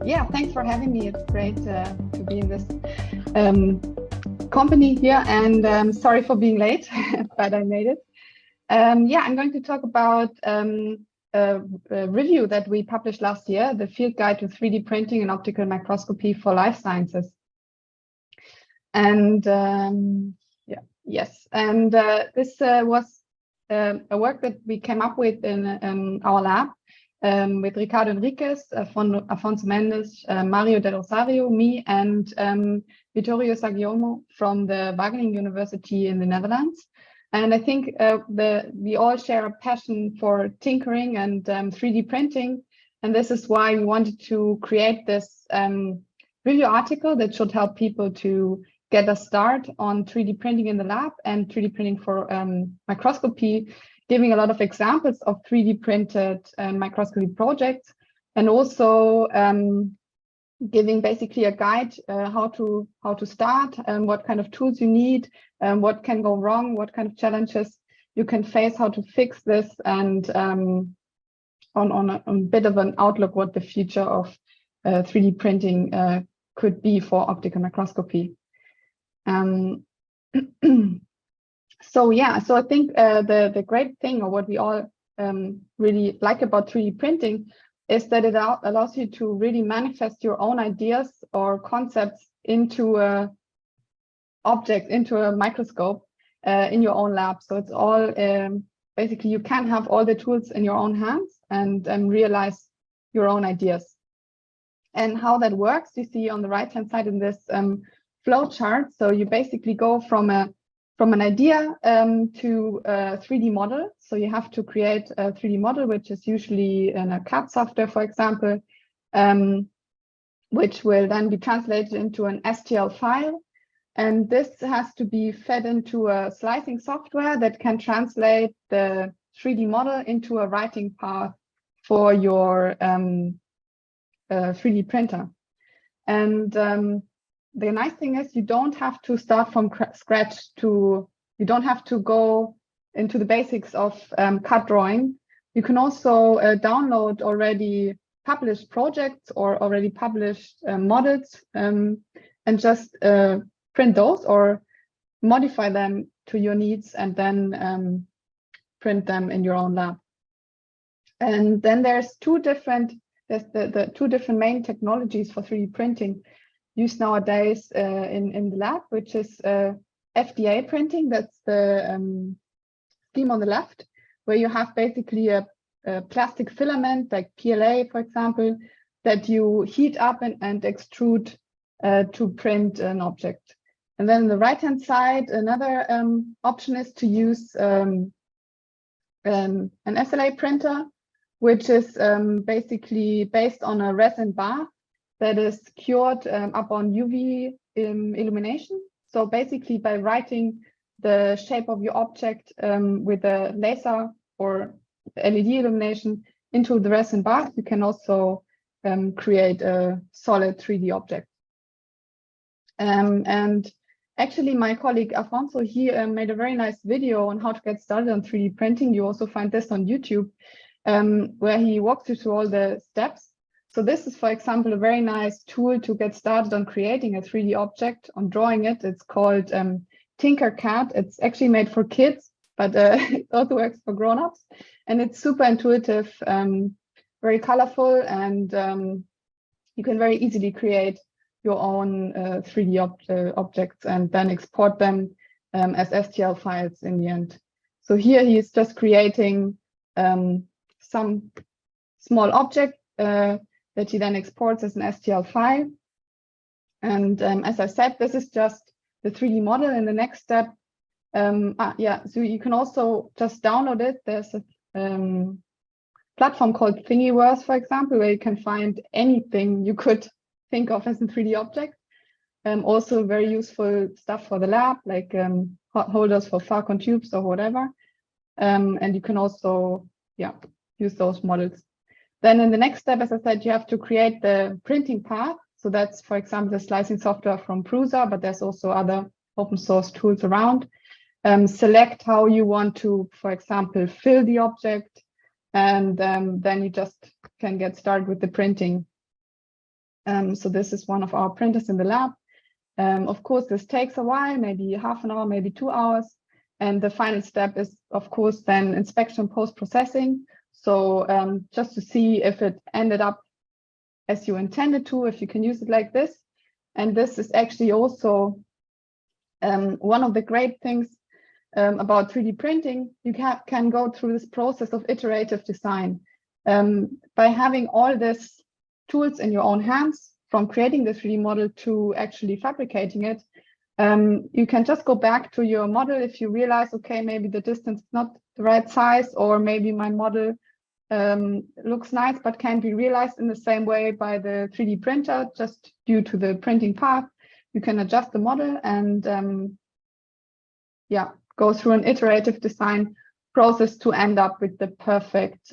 Yeah, thanks for having me. It's great to be in this company here, and sorry for being late, but I made it. Yeah, I'm going to talk about a review that we published last year, the Field Guide to 3D Printing and Optical Microscopy for Life Sciences. And this was a work that we came up with in our lab with Ricardo Enriquez, Afonso Mendes, Mario Del Rosario, me, and Vittorio Saggiomo from the Wageningen University in the Netherlands. And I think we all share a passion for tinkering and 3D printing. And this is why we wanted to create this review article that should help people to get a start on 3D printing in the lab and 3D printing for microscopy, giving a lot of examples of 3D printed microscopy projects, and also giving basically a guide how to start and what kind of tools you need, what can go wrong, what kind of challenges you can face, how to fix this, and on a bit of an outlook what the future of 3D printing could be for optical microscopy. So I think the great thing, or what we all really like about 3D printing, is that it allows you to really manifest your own ideas or concepts into a object, into a microscope in your own lab. So it's all basically you can have all the tools in your own hands and realize your own ideas. And how that works, you see on the right hand side in this flow chart. So you basically go from an idea to a 3D model. So you have to create a 3D model, which is usually in a CAD software, for example, which will then be translated into an STL file. And this has to be fed into a slicing software that can translate the 3D model into a writing path for your 3D printer. And the nice thing is you don't have to start from scratch. You don't have to go into the basics of CAD drawing. You can also download already published projects or already published models and just print those or modify them to your needs and then print them in your own lab. And then there's the two different main technologies for 3D printing used nowadays in the lab, which is FDA printing. That's the scheme on the left, where you have basically a plastic filament like PLA, for example, that you heat up and extrude to print an object. And then on the right-hand side, another option is to use an SLA printer, which is basically based on a resin bath that is cured up on UV illumination. So basically by writing the shape of your object with a laser or LED illumination into the resin bath, you can also create a solid 3D object. And actually my colleague Afonso, he made a very nice video on how to get started on 3D printing. You also find this on YouTube, where he walks you through all the steps. So this is, for example, a very nice tool to get started on creating a 3D object, on drawing it. It's called Tinkercad. It's actually made for kids, but it also works for grown-ups. And it's super intuitive, very colorful, and you can very easily create your own 3D objects and then export them as STL files in the end. So here he is just creating some small object that he then exports as an STL file. And as I said, this is just the 3D model. In the next step, so you can also just download it. There's a platform called Thingiverse, for example, where you can find anything you could think of as a 3D object. Also very useful stuff for the lab, like holders for Falcon tubes or whatever. And you can also use those models. Then in the next step, as I said, you have to create the printing path. So that's, for example, the slicing software from Prusa, but there's also other open source tools around. Select how you want to, for example, fill the object, and then you just can get started with the printing. So this is one of our printers in the lab. Of course, this takes a while, maybe half an hour, maybe 2 hours. And the final step is, of course, then inspection post-processing. So just to see if it ended up as you intended to, if you can use it like this. And this is actually also one of the great things about 3D printing. You can go through this process of iterative design. By having all these tools in your own hands, from creating the 3D model to actually fabricating it, you can just go back to your model if you realize, okay, maybe the distance is not the right size, or maybe my model looks nice but can't be realized in the same way by the 3D printer just due to the printing path. You can adjust the model and yeah, go through an iterative design process to end up with the perfect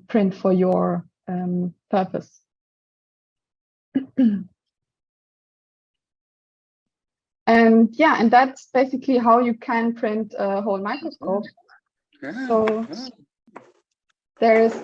print for your purpose. And yeah, and that's basically how you can print a whole microscope. So there's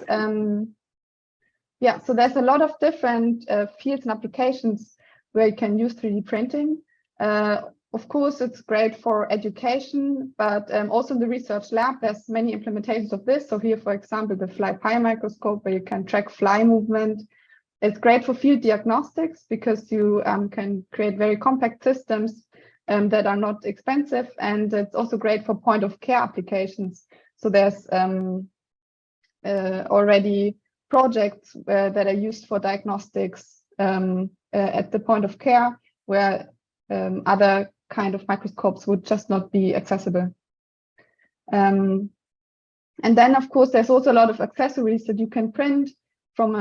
yeah, so there's a lot of different fields and applications where you can use 3D printing. Of course, it's great for education, but also in the research lab, there's many implementations of this. So here, for example, the fly-pie microscope, where you can track fly movement. It's great for field diagnostics because you can create very compact systems that are not expensive, and it's also great for point-of-care applications. So there's already projects that are used for diagnostics at the point of care, where other kind of microscopes would just not be accessible. And then, of course, there's also a lot of accessories that you can print, from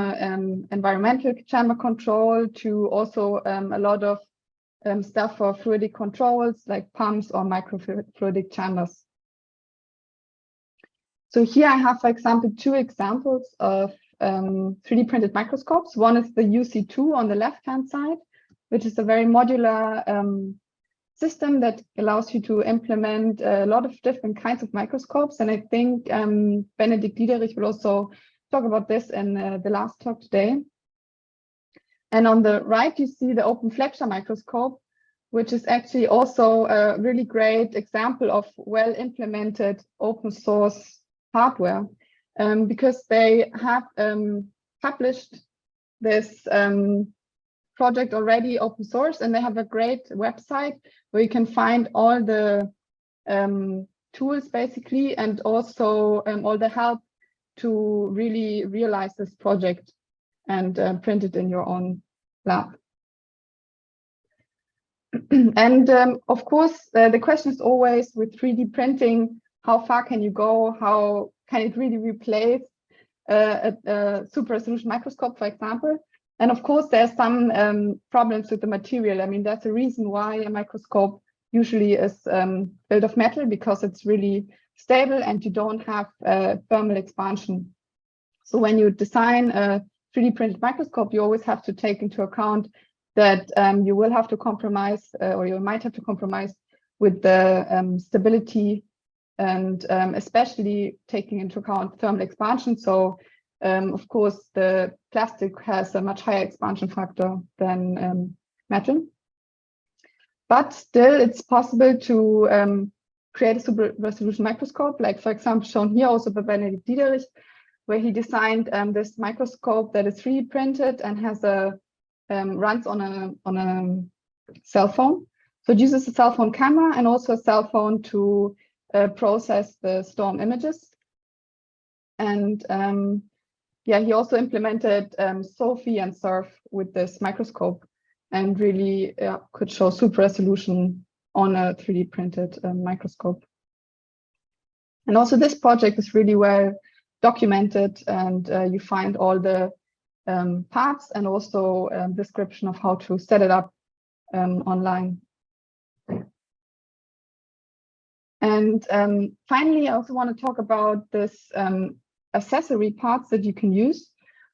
environmental chamber control to also a lot of stuff for fluidic controls, like pumps or microfluidic chambers. So here I have, for example, 2 examples of 3D printed microscopes. One is the UC2 on the left-hand side, which is a very modular system that allows you to implement a lot of different kinds of microscopes. And I think Benedikt Diederich will also talk about this in the last talk today. And on the right, you see the open flexure microscope, which is actually also a really great example of well-implemented open source hardware, because they have published this project already open source, and they have a great website where you can find all the tools basically, and also all the help to really realize this project and print it in your own lab. And of course, the question is always, with 3D printing, how far can you go? How can it really replace a super resolution microscope, for example? And of course, there's some problems with the material. I mean, that's a reason why a microscope usually is built of metal, because it's really stable and you don't have thermal expansion. So when you design a 3D printed microscope, you always have to take into account that you will have to compromise, or you might have to compromise with the stability, and especially taking into account thermal expansion. So of course, the plastic has a much higher expansion factor than metal. But still, it's possible to create a super resolution microscope, like, for example, shown here also by Benedikt Diederich, where he designed this microscope that is 3D printed and has a runs on a cell phone. So it uses a cell phone camera and also a cell phone to process the storm images. And yeah, he also implemented SOFI and SURF with this microscope, and really could show super resolution on a 3D printed microscope. And also this project is really well documented, and you find all the parts and also description of how to set it up online. And finally, I also want to talk about this accessory parts that you can use.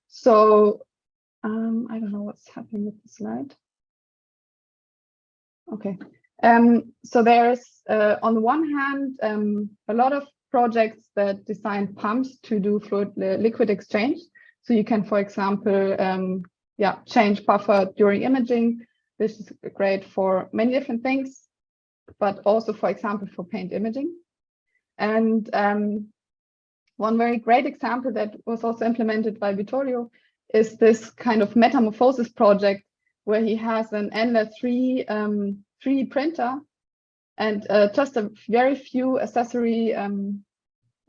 So I don't know what's happening with the slide. Okay. So there's on the one hand a lot of projects that design pumps to do fluid liquid exchange. So you can, for example, change buffer during imaging. This is great for many different things, but also, for example, for paint imaging. And one very great example that was also implemented by Vittorio is this kind of metamorphosis project where he has an endless 3D printer and just a very few accessory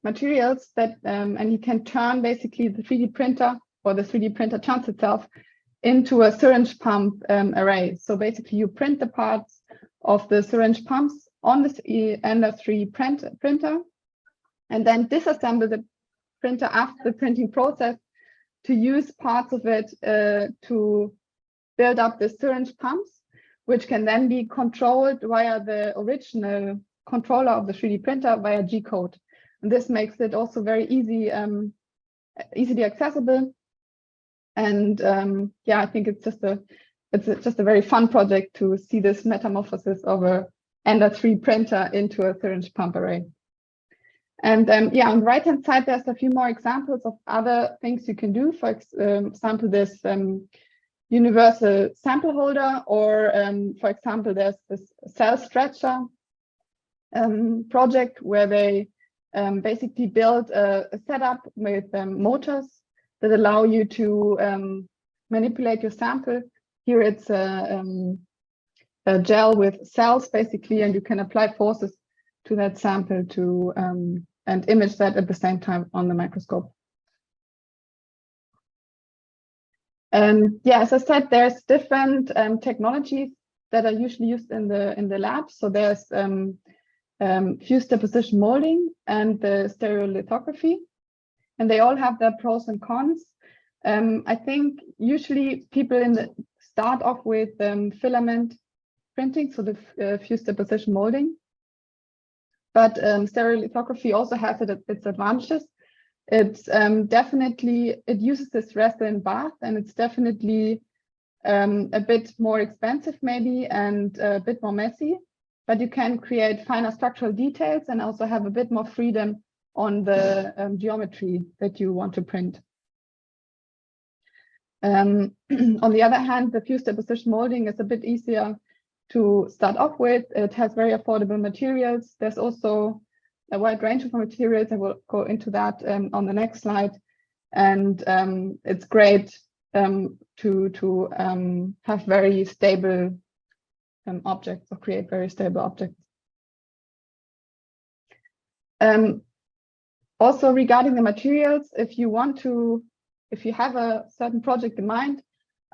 materials that, and he can turn basically the 3D printer, or the 3D printer turns itself into a syringe pump array. So basically you print the parts of the syringe pumps on this endless 3D printer, and then disassemble the printer after the printing process to use parts of it to build up the syringe pumps, which can then be controlled via the original controller of the 3D printer via G-code. And this makes it also very easy, easily accessible. And I think it's just a very fun project to see this metamorphosis of a Ender 3 printer into a syringe pump array. And on the right-hand side, there's a few more examples of other things you can do. For example, this universal sample holder, or for example, there's this cell stretcher project where they basically build a setup with motors that allow you to manipulate your sample. Here it's a gel with cells basically, and you can apply forces to that sample to and image that at the same time on the microscope. And as I said, there's different technologies that are usually used in the lab. So there's fused deposition molding and the stereolithography, and they all have their pros and cons. I think usually people start off with filament printing, so the fused deposition molding. But stereolithography also has its advantages. It's definitely, it uses this resin bath, and it's definitely a bit more expensive maybe, and a bit more messy, but you can create finer structural details and also have a bit more freedom on the geometry that you want to print. On the other hand, the fused deposition molding is a bit easier to start off with. It has very affordable materials. There's also a wide range of materials. I will go into that on the next slide. And it's great to have very stable objects, or create very stable objects. Also regarding the materials, if you have a certain project in mind,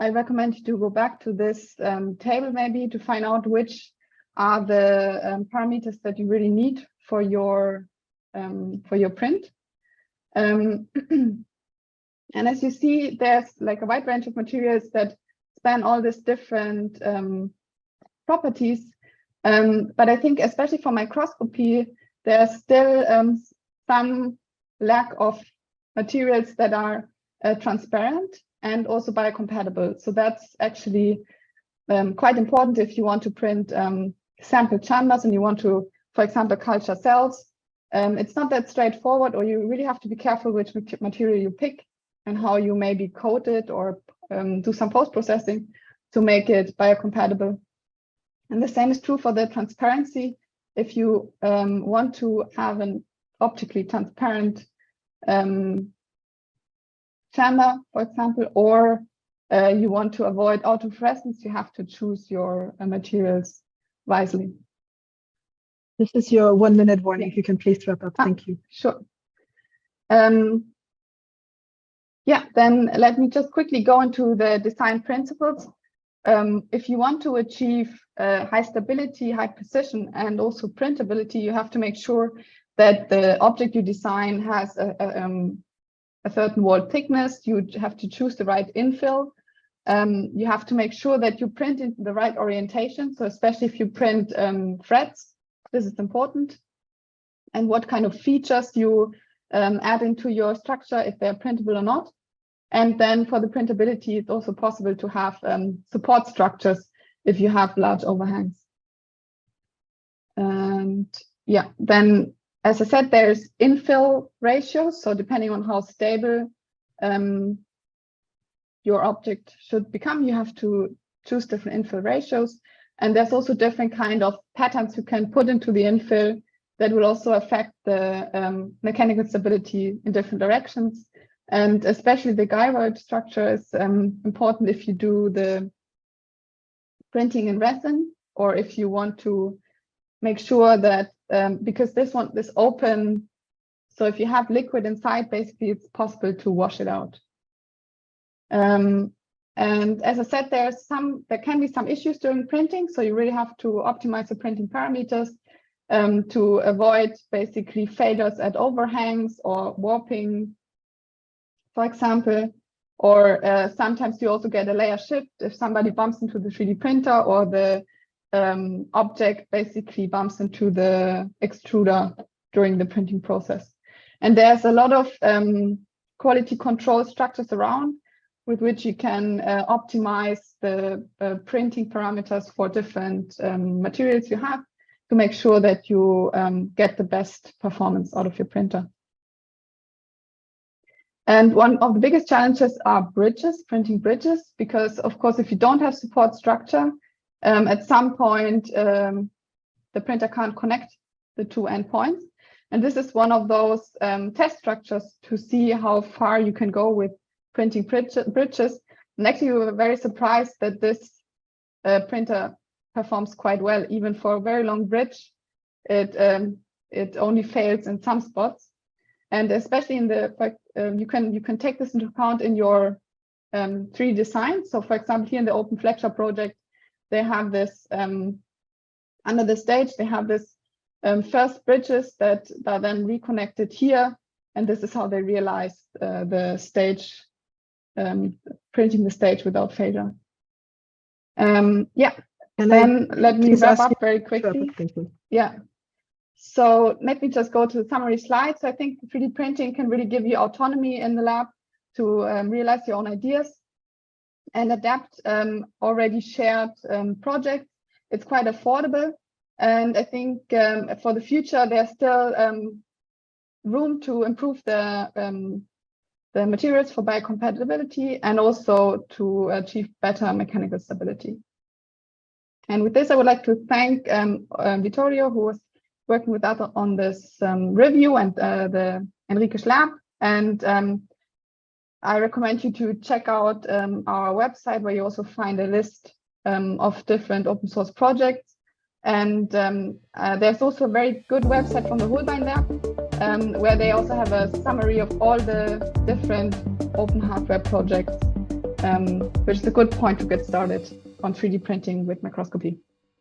I recommend you to go back to this table maybe to find out which are the parameters that you really need for your print. And as you see, there's like a wide range of materials that span all these different properties. But I think especially for microscopy, there's still some lack of materials that are transparent and also biocompatible. So that's actually quite important if you want to print sample chambers and you want to, for example, culture cells. It's not that straightforward, or you really have to be careful which material you pick and how you maybe coat it or do some post-processing to make it biocompatible. And the same is true for the transparency. If you want to have an optically transparent chamber, for example, or you want to avoid autofluorescence, you have to choose your materials wisely. This is your 1 minute warning. If you can please wrap up. Thank you. Sure. Then let me just quickly go into the design principles. If you want to achieve high stability, high precision, and also printability, you have to make sure that the object you design has a certain wall thickness. You have to choose the right infill. You have to make sure that you print in the right orientation. So especially if you print threads, this is important. And what kind of features you add into your structure, if they're printable or not. And then for the printability, it's also possible to have support structures if you have large overhangs. And then, as I said, there's infill ratios. So depending on how stable your your object should become. You have to choose different infill ratios. And there's also different kind of patterns you can put into the infill that will also affect the mechanical stability in different directions. And especially the gyroid structure is important if you do the printing in resin, or if you want to make sure that, because this one is open, so if you have liquid inside, basically it's possible to wash it out. And as I said, there can be some issues during printing, so you really have to optimize the printing parameters to avoid basically failures at overhangs or warping, for example. Or sometimes you also get a layer shift if somebody bumps into the 3D printer, or the object basically bumps into the extruder during the printing process. And there's a lot of quality control structures around with which you can optimize the printing parameters for different materials you have to make sure that you get the best performance out of your printer. And one of the biggest challenges are bridges, printing bridges, because of course, if you don't have support structure, at some point, the printer can't connect the two endpoints. And this is one of those test structures to see how far you can go with printing bridges. And actually, we were very surprised that this printer performs quite well. Even for a very long bridge, it only fails in some spots. And especially in the, you can take this into account in your 3D design. So for example, here in the Open Flexure project, they have this, under the stage, they have this first bridges that are then reconnected here. And this is how they realize the stage, printing the stage without failure. Yeah, and then let me wrap up very quickly. Yeah. So let me just go to the summary slides. I think 3D printing can really give you autonomy in the lab to realize your own ideas and adapt already shared projects. It's quite affordable. And I think for the future, there's still room to improve the materials for biocompatibility and also to achieve better mechanical stability. And with this, I would like to thank Vittorio, who was working with us on this review, and the Enrique's lab. And I recommend you to check out our website, where you also find a list of different open source projects. And there's also a very good website from the Holbein lab, where they also have a summary of all the different open hardware projects, which is a good point to get started on 3D printing with microscopy.